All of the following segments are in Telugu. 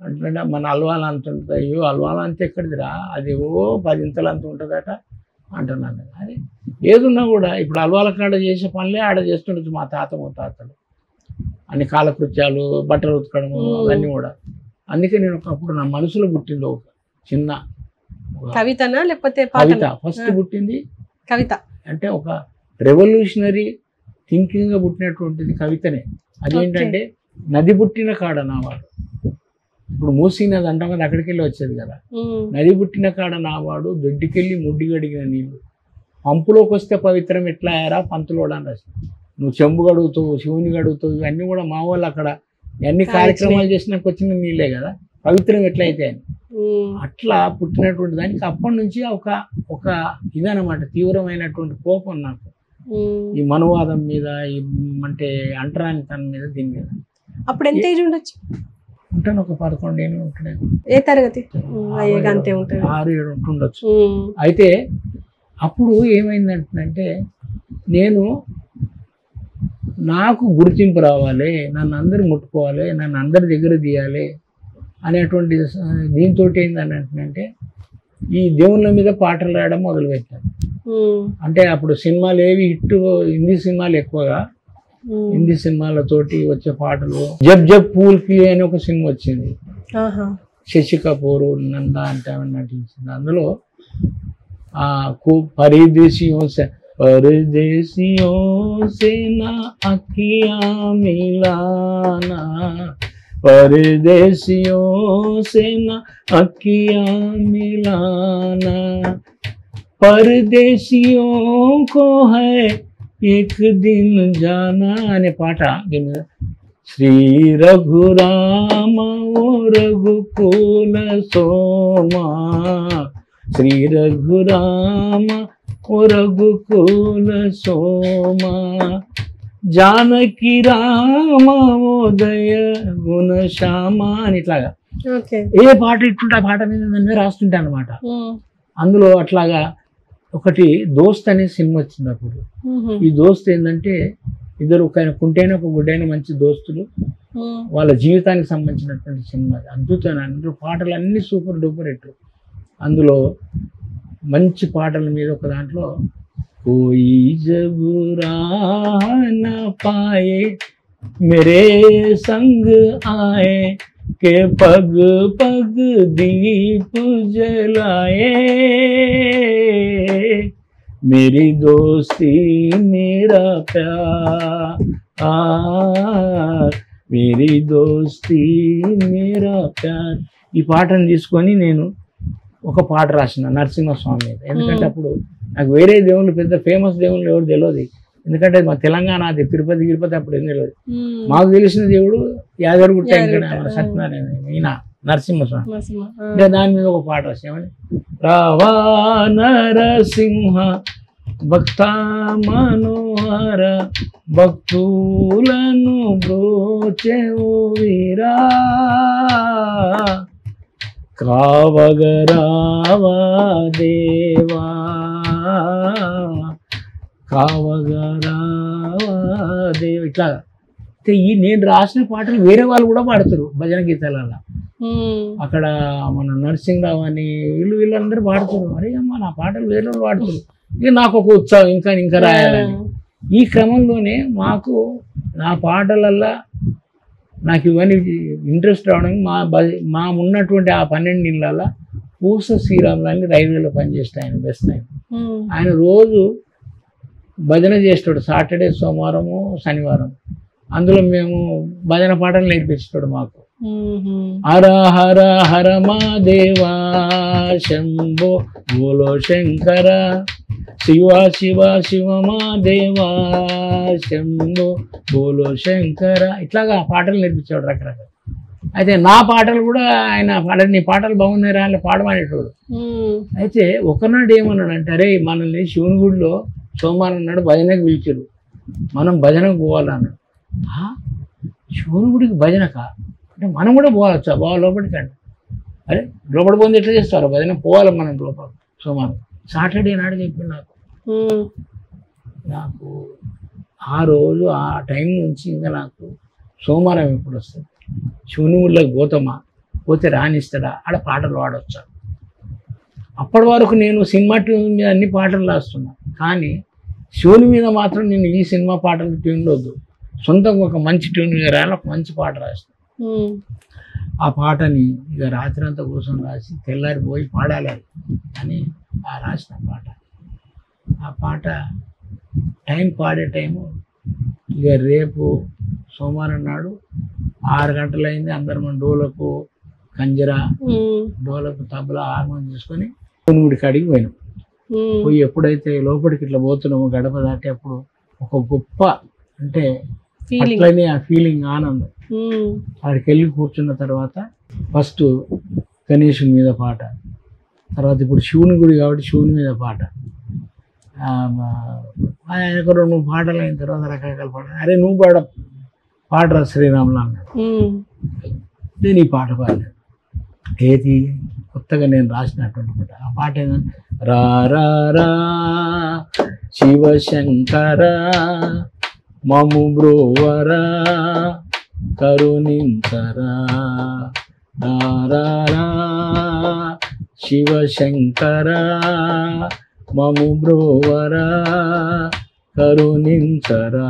అంటే మన అల్వాల అంత ఉంటుంది, అయ్యో అల్వాల అంత ఎక్కడిదిరా, అది ఓ 10 ఇంతలు అంత ఉంటుందట అంటున్నాను. అది ఏదున్నా కూడా ఇప్పుడు అల్వాల కాడ చేసే పనులే ఆడ చేస్తుండొచ్చు మా తాత ముత్తాతలు, అన్ని కాలకృత్యాలు, బట్టలు ఉతకడము అవన్నీ కూడా. అందుకే నేను ఒకప్పుడు నా మనసులో పుట్టింది ఒక చిన్న కవితనా లేకపోతే కవిత. ఫస్ట్ పుట్టింది కవిత అంటే ఒక రెవల్యూషనరీ థింకింగ్గా పుట్టినటువంటిది కవితనే. అదేంటంటే నది పుట్టిన కాడ నావాడు. ఇప్పుడు మూసీ నది అంటాం కదా, అక్కడికి వెళ్ళి వచ్చేది కదా. నది పుట్టిన కాడ నావాడు దొడ్డికెళ్ళి ముడ్డి గడిగిన నీళ్ళు, పంపులోకి వస్తే పవిత్రం ఎట్లా అయ్యారా పంతులోడా అని రాసి. నువ్వు చెంబు గడుగుతావు, శివుని గడుగుతావు, ఇవన్నీ కూడా మా వాళ్ళు అక్కడ ఎన్ని కార్యక్రమాలు చేసినాక వచ్చిన నీళ్ళే కదా, పవిత్రం ఎట్లయితే అని. అట్లా పుట్టినటువంటి దానికి అప్పటి నుంచి ఒక ఇదనమాట, తీవ్రమైనటువంటి కోపం నాకు ఈ మనువాదం మీద, ఈ అంటే అంటరానితనం మీద, దీని మీద. అప్పుడు ఎంత ఏజ్ ఉండొచ్చు? ఉంటాను ఒక 11 ఏళ్ళు ఉంటాడు. ఏ తరగతి? అంతే ఉంటుంది, 6-7 ఉంటుండొచ్చు. అయితే అప్పుడు ఏమైందంటే నేను నాకు గుర్తింపు రావాలి, నన్ను అందరు ముట్టుకోవాలి, నన్ను అందరి దగ్గర తీయాలి అనేటువంటి దీంతో ఏందని అంటే ఈ దేవుళ్ళ మీద పాటలు రాయడం మొదలుపెట్టాను. అంటే అప్పుడు సినిమాలు ఏవి హిట్, హిందీ సినిమాలు ఎక్కువగా, హిందీ సినిమాలతోటి వచ్చే పాటలు. జబ్ జబ్ పూల్ కి అని ఒక సినిమా వచ్చింది, శశి కపూర్ నందా అంటే నటించింది. అందులో परदेसियों से ना अखियां मिलाना, परदेसियों से ना अखियां मिलाना, परदेसियों को है एक दिन जाना అనే పాట. శ్రీ రఘురామ ఓ రఘుకుల సోమా, శ్రీ రఘురామ ఓ రఘుకుల సోమా, జానకి రామ ఉదయ గుణ శ్యామ అని ఇట్లాగా ఏ పాట ఇట్టుంటే ఆ పాట మీద నన్ను రాస్తుంటా అనమాట. అందులో అట్లాగా ఒకటి దోస్త్ అనే సినిమా వచ్చింది అప్పుడు. ఈ దోస్త్ ఏంటంటే ఇద్దరు ఒక కుంటైన ఒక గుడ్డైన మంచి దోస్తులు, వాళ్ళ జీవితానికి సంబంధించినటువంటి సినిమా. అద్భుతం, అందులో పాటలు అన్నీ సూపర్ డూపర్ హిట్. అందులో మంచి పాటల మీద ఒక దాంట్లో కోయి జబ్ రాహ నా పాయే మేరే సంగ్ ఆయే के पग पग दीप जलाए, मेरी दोस्ती मेरा प्यार, मेरी दोस्ती मेरा प्यार. ఈ పాటను తీసుకొని నేను ఒక పాట రాసిన నరసింహస్వామి మీద. ఎందుకంటే అప్పుడు నాకు వేరే దేవుళ్ళు, పెద్ద ఫేమస్ దేవుళ్ళు ఎవరు తెలియదు. ఎందుకంటే మా తెలంగాణ అది తిరుపతి గిరుపతి అప్పుడు ఏం తెలియదు. మాకు తెలిసిన దేవుడు యాదగిరిగుట్ట సత్యనారాయణ, ఈయన నరసింహస్వామి. అంటే దాని మీద ఒక పాట రాసామని, రావా నరసింహ భక్త మనోహర భక్తులను బ్రోచెవు వీరా, కావగరావా దేవా కావగరాదేవ్. ఇట్లా ఈ నేను రాసిన పాటలు వేరే వాళ్ళు కూడా పాడతారు భజన గీతాలలో. అక్కడ మన నరసింహరావు అని వీళ్ళందరూ పాడుతారు. అరే అమ్మ నా పాటలు వేరే వాళ్ళు పాడుతారు. ఇక నాకు ఒక ఉత్సాహం ఇంకా రాయాలని. ఈ క్రమంలోనే మాకు నా పాటలల్లో నాకు ఇవన్నీ ఇంట్రెస్ట్ రావడానికి మా ఉన్నటువంటి ఆ 12 ఇళ్ళల్లో పూస శ్రీరాములని రైల్వేలో పనిచేస్తే ఆయన బెస్ట్ ఆయన రోజు భజన చేస్తాడు. సాటర్డే, సోమవారము, శనివారం. అందులో మేము భజన పాటలు నేర్పించాడు మాకు. హర హర హర మాదేవా శంభో బోలో శంకర, శివ శివ శివ మాదేవా శంభో బోలో శంకర. ఇట్లాగా పాటలు నేర్పించాడు రకరకాల. అయితే నా పాటలు కూడా ఆయన నీ పాటలు బాగున్నాయి అని పాడమనేటోడు. అయితే ఒకనాడు ఏమన్నాడు అంటే, అరే మనల్ని శివుని గుడిలో సోమవారం నాడు భజనకు పిలిచారు, మనం భజనకు పోవాలన్నాడు. శివుని గుడికి భజనకా అంటే మనం కూడా పోవచ్చా? లోపలికి అండి. అరే లోపల పోతే ఎట్లా చేస్తారు భజన? పోవాలి మనం లోపల సోమవారం. సాటర్డే నాడు చెప్పి నాకు ఆ రోజు ఆ టైం నుంచి ఇంకా నాకు సోమవారం ఎప్పుడు వస్తుంది, శివుని గుడిలోకి పోతామా పోతే రానిస్తాడా, ఆడ పాటలు పాడొచ్చా. అప్పటి వరకు నేను సినిమా ట్యూన్ మీద అన్ని పాటలు రాస్తున్నా, కానీ శివుని మీద మాత్రం నేను ఈ సినిమా పాటలు ట్యూన్ వద్దు, సొంతంగా ఒక మంచి ట్యూన్ మీద రాయాలి, ఒక మంచి పాట రాస్తాను. ఆ పాటని ఇక రాత్రి అంతా కూర్చొని రాసి తెల్లారి పోయి పాడాలి అని ఆ రాసిన పాట. ఆ పాట పాడే టైము ఇక రేపు సోమవారం నాడు 6 గంటలైంది. అందరం మన డోలకు కంజరా, డోలకు తబలా, హార్మోన్ తీసుకొని గుడి కాడికి పోయినాం. పోయి ఎప్పుడైతే లోపలికి ఇట్లా పోతున్నామో గడప దాటి అప్పుడు ఒక గొప్ప అంటే అట్లనే ఆ ఫీలింగ్, ఆనందం. వాడికి వెళ్ళి కూర్చున్న తర్వాత ఫస్ట్ గణేశుని మీద పాట, తర్వాత ఇప్పుడు శివుని గుడి కాబట్టి శివుని మీద పాట, ఆయనకు 2 పాటలు అయిన తర్వాత రకరకాల పాట. అరే నువ్వు పాడరా శ్రీరాములు అన్నాడు. నేను ఈ పాట పాడాను. ఏది కొత్తగా నేను రాసినటువంటి పాట. ఆ పాట ఏంటంటే రా రా రా శివశంకర మము బ్రోవరా కరుణించరా, రా రా రా శివశంకర మము బ్రోవరా కరుణించరా,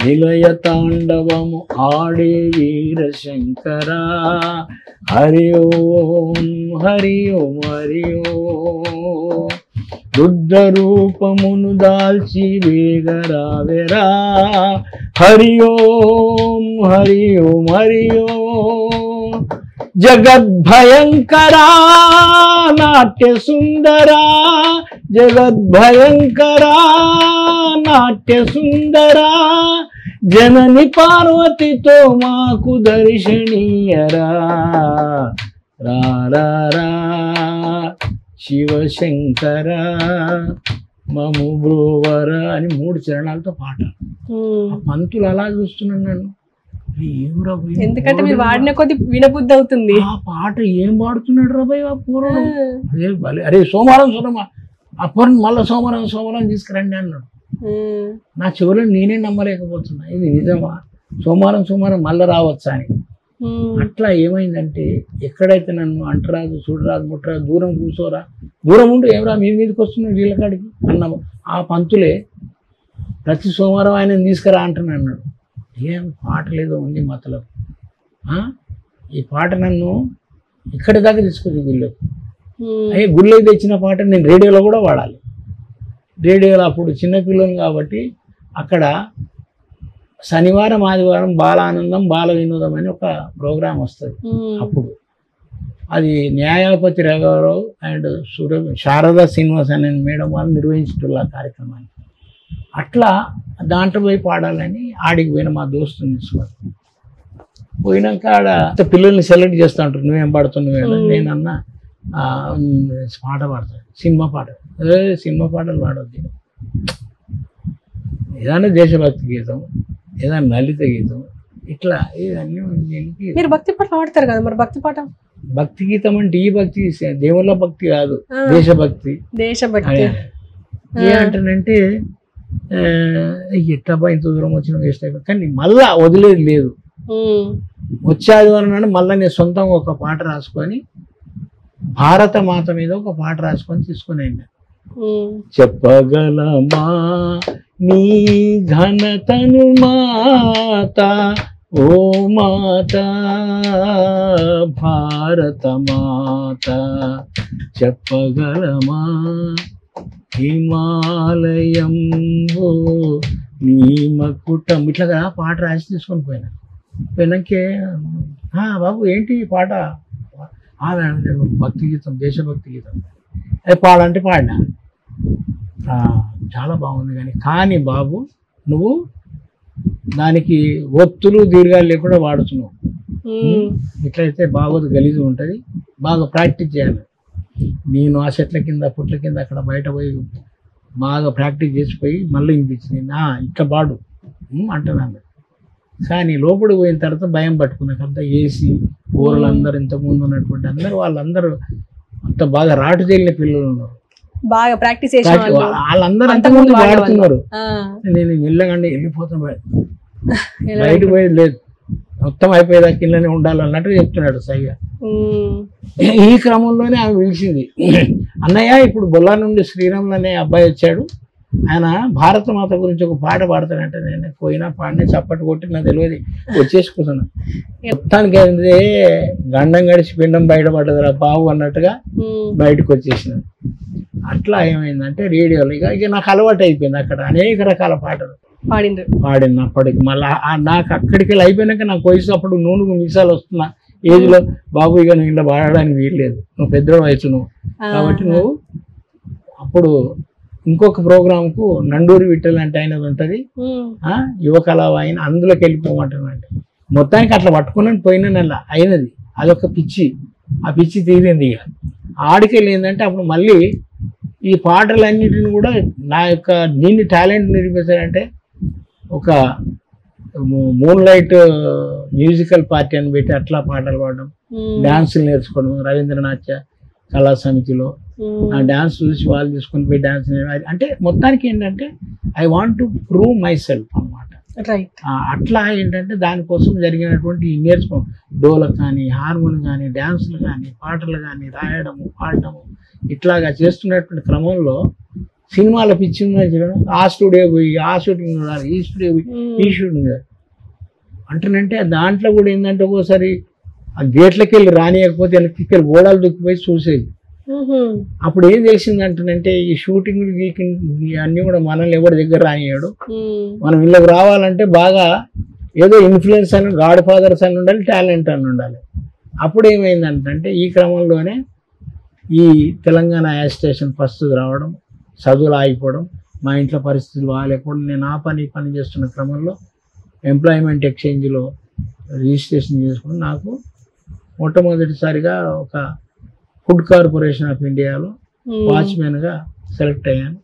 నిలయ తాండవము ఆడే వీరశంకర, హరి ఓం హరి ఓం హరి ఓం, రుద్ర రూపమును దాల్చి వేగరావెరా, హరి ఓం హరి ఓం హరి ఓం, జగద్భయంకరా నాట్య సుందరా, జగద్భయంకరా నాట్య సుందరా, జనని పార్వతితో మాకు దర్శనీయరా, రా రా రా శివశంకర మము బ్రోవరా అని 3 చరణాలతో పాట. పంతులు అలా చూస్తున్నాను నన్ను, ఎందుకంటే మీరు వాడిన కొద్ది వినబుద్ధి అవుతుంది. ఆ పాట ఏం పాడుతున్నాడు రాబాయ్ ఆ పూర్వం. అరే సోమవారం ఆ పూర్వం మళ్ళీ సోమవారం తీసుకురండి అన్నాడు. నా చెవులో నేనే నమ్మలేకపోతున్నా, ఇది నిజమా, సోమవారం మళ్ళీ రావచ్చా అని. అట్లా ఏమైందంటే ఎక్కడైతే నన్ను అంటరాదు, చూడరాదు, ముట్టరాదు, దూరం కూర్చోరా, దూరం ఉంటూ ఏమరా మీ మీదకి వస్తున్నాడు వీళ్ళ కాడికి అన్నాము. ఆ పంతులే ప్రతి సోమవారం ఆయన తీసుకురా అంటున్నా అన్నాడు. ఏం పాట లేదో ఉంది మతలో. ఈ పాట నన్ను ఇక్కడి దాకా తీసుకొచ్చి గుళ్ళకి. అయ్యే గుళ్ళకి తెచ్చిన పాట నేను రేడియోలో కూడా వాడాలి. రేడియోలో అప్పుడు చిన్నపిల్లలు కాబట్టి అక్కడ శనివారం ఆదివారం బాలానందం బాల వినోదం అని ఒక ప్రోగ్రాం వస్తుంది. అప్పుడు అది న్యాయపతి రాఘవరావు అండ్ శారదా శ్రీనివాస్ అనే మేడం వాళ్ళు నిర్వహించుతున్న కార్యక్రమాన్ని. అట్లా దాంట్లో పోయి పాడాలని ఆడికి పోయిన మా దోస్తుని తీసుకొని పోయినాక ఆడ పిల్లల్ని సెలెక్ట్ చేస్తూ ఉంటారు, నువ్వేం పాడుతున్నావు. నేనన్నా పాట పాడతాను, సినిమా పాట. సినిమా పాటలు పాడొద్దు, ఏదైనా దేశభక్తి గీతం, ఏదైనా లలిత గీతం, ఇట్లా ఇవన్నీ. మీరు భక్తి పాట పాడతారు కదా, మరి భక్తి పాట భక్తి గీతం అంటే ఈ భక్తి దేవుళ్ళ భక్తి కాదు, దేశభక్తి. ఏమంటానంటే ఎట్లా ఇంత దూరం వచ్చిన వేస్ట్ అయిపోయి, కానీ మళ్ళా వదిలేదు లేదు. వచ్చే ఆదివారం నాడు మళ్ళీ నేను సొంతంగా ఒక పాట రాసుకొని భారత మాత మీద ఒక పాట రాసుకొని తీసుకుని చెప్పగలమా నీ ఘనతను మాత, ఓ మాత భారత మాత, చెప్పగలమా హిమాలయం నీ మకుటం. ఇట్లా పాట రాసి తీసుకొని పోయినాకే బాబు ఏంటి ఈ పాట, భక్తి గీతం, దేశభక్తి గీతం, అది పాడంటే పాడినా. చాలా బాగుంది కానీ బాబు నువ్వు దానికి ఒత్తులు దీర్ఘాలు లేకుండా వాడుతున్నావు, ఇట్లయితే బాగోదు, గలీజు ఉంటుంది, బాగా ప్రాక్టీస్ చేయాలి. నేను ఆ చెట్ల కింద పుట్ల కింద అక్కడ బయట పోయి బాగా ప్రాక్టీస్ చేసిపోయి మళ్ళీ వినిపించింది, ఇట్లా పాడు అంటున్నాను. కానీ లోపలి పోయిన తర్వాత భయం పట్టుకున్నాక అంతా ఏసీ ఊరలందరూ ఇంతకుముందు ఉన్నటువంటి అందరూ వాళ్ళందరూ అంత బాగా రాటు తేలిన పిల్లలు ఉన్నారు, బాగా ప్రాక్టీస్ వాళ్ళందరూ అంతకుముందు వాడుతున్నారు. నేను వెళ్ళగానే వెళ్ళిపోతాను, బయటకు పోయేది లేదు. మొత్తం అయిపోయేదాకా ఇళ్ళనే ఉండాలన్నట్టు చెప్తున్నాడు సైగా. ఈ క్రమంలోనే ఆమె పిలిచింది, అన్నయ్య ఇప్పుడు బొల్లా నుండి శ్రీరాములు అనే అబ్బాయి వచ్చాడు, ఆయన భారతమాత గురించి ఒక పాట పాడతానంటే నేను పోయినా పాడినా చప్పటి కొట్టి నాకు తెలియదు వచ్చేసుకున్నాను. మొత్తానికి అయితే గండం గడిచి పిండం బయటపడ్డదిరా బాబు అన్నట్టుగా బయటకు వచ్చేసినాను. అట్లా ఏమైందంటే రేడియోలో ఇక నాకు అలవాటు అయిపోయింది. అక్కడ అనేక రకాల పాటలు పాడింది. అప్పటికి మళ్ళీ నాకు అక్కడికి వెళ్ళి అయిపోయినాక నాకు వయసు అప్పుడు నూనె మీసాలు వస్తున్నా ఏజ్లో, బాబు ఇక నువ్వు ఇలా పాడడానికి వీల్లేదు, నువ్వు పెద్ద వయసు నువ్వు కాబట్టి నువ్వు అప్పుడు ఇంకొక ప్రోగ్రాంకు నండూరి విఠల్ అంటే అయినది ఉంటుంది యువకళావాయిని, అందులోకి వెళ్ళిపోమంటానంటే మొత్తానికి అట్లా పట్టుకుని పోయిన నెల అయినది. అదొక పిచ్చి, ఆ పిచ్చి తీరింది. ఇక ఆడికెళ్ళి ఏంటంటే అప్పుడు మళ్ళీ ఈ పాటలన్నిటిని కూడా నా యొక్క దీన్ని టాలెంట్ నిరూపించాలంటే ఒక మూన్ లైట్ మ్యూజికల్ పార్టీ అని పెట్టి అట్లా పాటలు పాడడం, డాన్సులు నేర్చుకోవడం రవీంద్రనాథ్య కళా సమితిలో ఆ డాన్స్ చూసి వాళ్ళు తీసుకొని పోయి డాన్స్ అంటే మొత్తానికి ఏంటంటే I want to prove my self అన్నమాట. అట్లా ఏంటంటే దానికోసం జరిగినటువంటి నేర్చుకో డోలకు కానీ హార్మోన్ కానీ డ్యాన్సులు కానీ పాటలు కానీ రాయడము పాడటము ఇట్లాగా చేస్తున్నటువంటి క్రమంలో సినిమాల పిచ్చి చేయడం, ఆ స్టూడియో పోయి ఆ షూటింగ్ చూడాలి, ఈ స్టూడియో పోయి ఈ షూటింగ్ అంటేనంటే దాంట్లో కూడా ఏంటంటే ఒక్కోసారి ఆ గేట్లకి వెళ్ళి రానియకపోతే వెనక్కి వెళ్ళి గోడలు దుక్కిపోయి చూసేది. అప్పుడు ఏం తెలిసిందంటేనంటే ఈ షూటింగ్ అన్నీ కూడా మనల్ని ఎవరి దగ్గర రానియాడు, మనం ఇళ్ళకి రావాలంటే బాగా ఏదో ఇన్ఫ్లుయెన్స్ అని గాడ్ ఫాదర్స్ అని ఉండాలి, టాలెంట్ అని ఉండాలి. అప్పుడు ఏమైందంటే ఈ క్రమంలోనే ఈ తెలంగాణ యాజిటేషన్ ఫస్ట్ రావడం, చదువులు ఆగిపోవడం, మా ఇంట్లో పరిస్థితులు బాగాలేకపోవడం, నేను ఆ పని చేస్తున్న క్రమంలో ఎంప్లాయ్మెంట్ ఎక్స్చేంజ్లో రిజిస్ట్రేషన్ చేసుకుని నాకు మొట్టమొదటిసారిగా ఒక ఫుడ్ కార్పొరేషన్ ఆఫ్ ఇండియాలో వాచ్మెన్గా సెలెక్ట్ అయ్యాను.